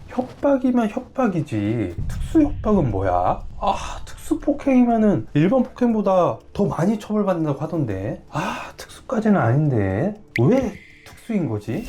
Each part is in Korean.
협박이면 협박이지 특수 협박은 뭐야? 특수 폭행이면은 일반 폭행보다 더 많이 처벌받는다고 하던데. 특수까지는 아닌데 왜 특수인 거지?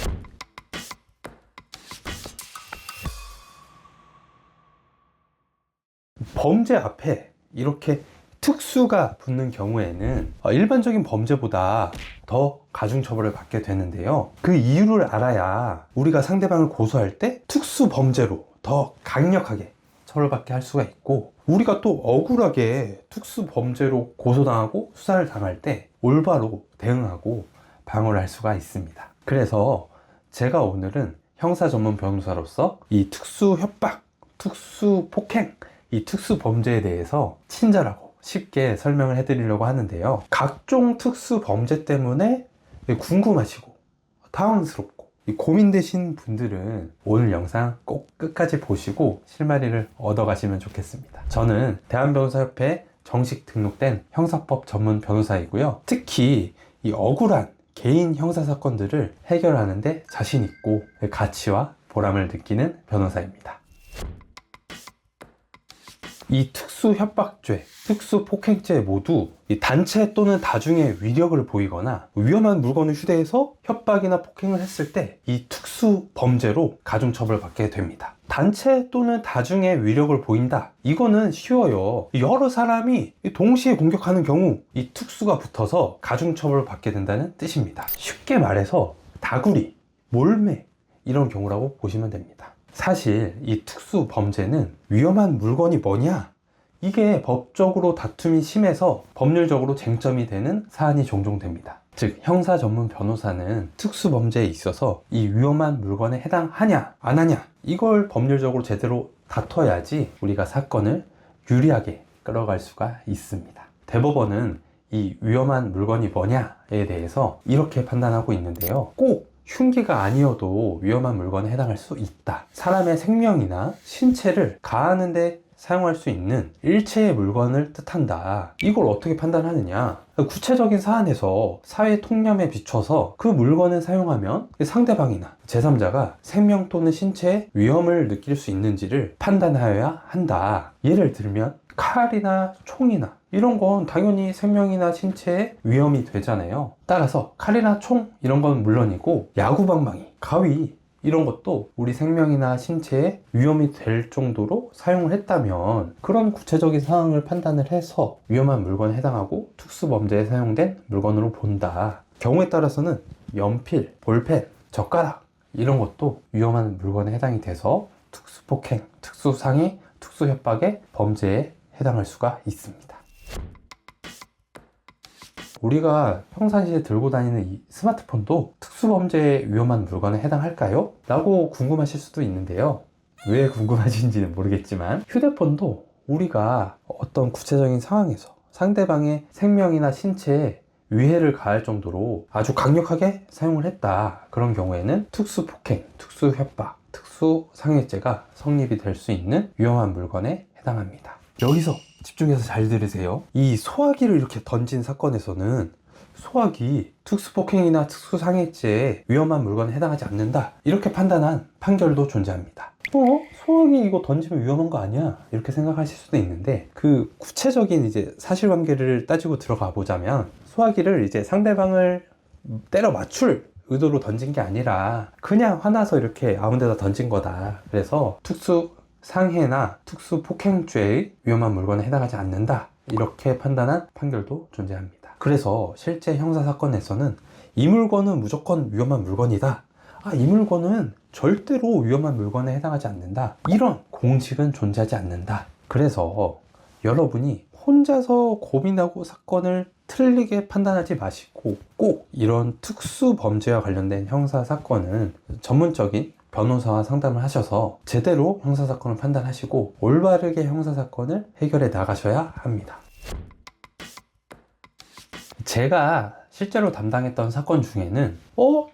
범죄 앞에 이렇게 특수가 붙는 경우에는 일반적인 범죄보다 더 가중처벌을 받게 되는데요. 그 이유를 알아야 우리가 상대방을 고소할 때 특수 범죄로 더 강력하게 처벌받게 할 수가 있고, 우리가 또 억울하게 특수 범죄로 고소당하고 수사를 당할 때 올바로 대응하고 방어를 할 수가 있습니다. 그래서 제가 오늘은 형사 전문 변호사로서 이 특수 협박, 특수 폭행, 이 특수 범죄에 대해서 친절하고 쉽게 설명을 해드리려고 하는데요. 각종 특수 범죄 때문에 궁금하시고 당황스럽고 고민되신 분들은 오늘 영상 꼭 끝까지 보시고 실마리를 얻어가시면 좋겠습니다. 저는 대한변호사협회 정식 등록된 형사법 전문 변호사이고요. 특히 이 억울한 개인 형사사건들을 해결하는 데 자신 있고 가치와 보람을 느끼는 변호사입니다. 이 특수 협박죄, 특수 폭행죄 모두 이 단체 또는 다중의 위력을 보이거나 위험한 물건을 휴대해서 협박이나 폭행을 했을 때 이 특수 범죄로 가중처벌을 받게 됩니다. 단체 또는 다중의 위력을 보인다. 이거는 쉬워요. 여러 사람이 동시에 공격하는 경우 이 특수가 붙어서 가중처벌을 받게 된다는 뜻입니다. 쉽게 말해서 다구리, 몰매 이런 경우라고 보시면 됩니다. 사실 이 특수 범죄는 위험한 물건이 뭐냐? 이게 법적으로 다툼이 심해서 법률적으로 쟁점이 되는 사안이 종종 됩니다. 즉 형사 전문 변호사는 특수 범죄에 있어서 이 위험한 물건에 해당하냐 안 하냐 이걸 법률적으로 제대로 다퉈야지 우리가 사건을 유리하게 끌어갈 수가 있습니다. 대법원은 이 위험한 물건이 뭐냐에 대해서 이렇게 판단하고 있는데요. 꼭 흉기가 아니어도 위험한 물건에 해당할 수 있다. 사람의 생명이나 신체를 가하는데 사용할 수 있는 일체의 물건을 뜻한다. 이걸 어떻게 판단하느냐? 구체적인 사안에서 사회 통념에 비춰서 그 물건을 사용하면 상대방이나 제3자가 생명 또는 신체에 위험을 느낄 수 있는지를 판단하여야 한다. 예를 들면 칼이나 총이나 이런 건 당연히 생명이나 신체에 위험이 되잖아요. 따라서 칼이나 총 이런 건 물론이고 야구방망이, 가위 이런 것도 우리 생명이나 신체에 위험이 될 정도로 사용을 했다면 그런 구체적인 상황을 판단을 해서 위험한 물건에 해당하고 특수범죄에 사용된 물건으로 본다. 경우에 따라서는 연필, 볼펜, 젓가락 이런 것도 위험한 물건에 해당이 돼서 특수폭행, 특수상해, 특수협박의 범죄에 해당할 수가 있습니다. 우리가 평상시에 들고 다니는 이 스마트폰도 특수범죄에 위험한 물건에 해당할까요? 라고 궁금하실 수도 있는데요. 왜 궁금하신지는 모르겠지만 휴대폰도 우리가 어떤 구체적인 상황에서 상대방의 생명이나 신체에 위해를 가할 정도로 아주 강력하게 사용을 했다. 그런 경우에는 특수폭행, 특수협박, 특수상해죄가 성립이 될 수 있는 위험한 물건에 해당합니다. 여기서 집중해서 잘 들으세요. 이 소화기를 이렇게 던진 사건에서는 소화기 특수폭행이나 특수상해죄에 위험한 물건에 해당하지 않는다. 이렇게 판단한 판결도 존재합니다. 소화기 이거 던지면 위험한 거 아니야? 이렇게 생각하실 수도 있는데 그 구체적인 이제 사실관계를 따지고 들어가 보자면 소화기를 이제 상대방을 때려 맞출 의도로 던진 게 아니라 그냥 화나서 이렇게 아무 데다 던진 거다. 그래서 상해나 특수폭행죄의 위험한 물건에 해당하지 않는다. 이렇게 판단한 판결도 존재합니다. 그래서 실제 형사사건에서는 이 물건은 무조건 위험한 물건이다. 이 물건은 절대로 위험한 물건에 해당하지 않는다. 이런 공식은 존재하지 않는다. 그래서 여러분이 혼자서 고민하고 사건을 틀리게 판단하지 마시고 꼭 이런 특수범죄와 관련된 형사사건은 전문적인 변호사와 상담을 하셔서 제대로 형사사건을 판단하시고 올바르게 형사사건을 해결해 나가셔야 합니다. 제가 실제로 담당했던 사건 중에는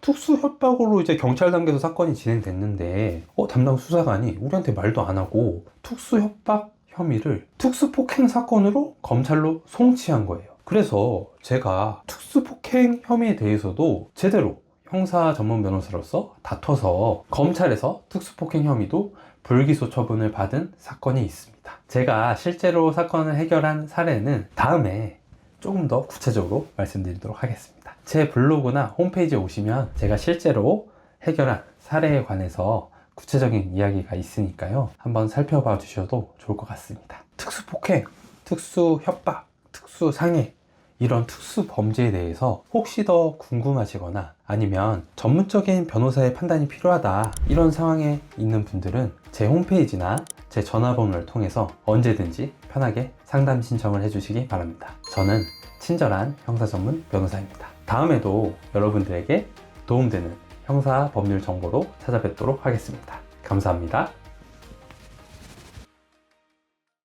특수협박으로 이제 경찰 단계에서 사건이 진행됐는데 담당 수사관이 우리한테 말도 안 하고 특수협박 혐의를 특수폭행 사건으로 검찰로 송치한 거예요. 그래서 제가 특수폭행 혐의에 대해서도 제대로 형사 전문 변호사로서 다퉈서 검찰에서 특수폭행 혐의도 불기소 처분을 받은 사건이 있습니다. 제가 실제로 사건을 해결한 사례는 다음에 조금 더 구체적으로 말씀드리도록 하겠습니다. 제 블로그나 홈페이지에 오시면 제가 실제로 해결한 사례에 관해서 구체적인 이야기가 있으니까요. 한번 살펴봐 주셔도 좋을 것 같습니다. 특수폭행, 특수협박, 특수상해 이런 특수범죄에 대해서 혹시 더 궁금하시거나 아니면 전문적인 변호사의 판단이 필요하다 이런 상황에 있는 분들은 제 홈페이지나 제 전화번호를 통해서 언제든지 편하게 상담 신청을 해주시기 바랍니다. 저는 친절한 형사 전문 변호사입니다. 다음에도 여러분들에게 도움되는 형사 법률 정보로 찾아뵙도록 하겠습니다. 감사합니다.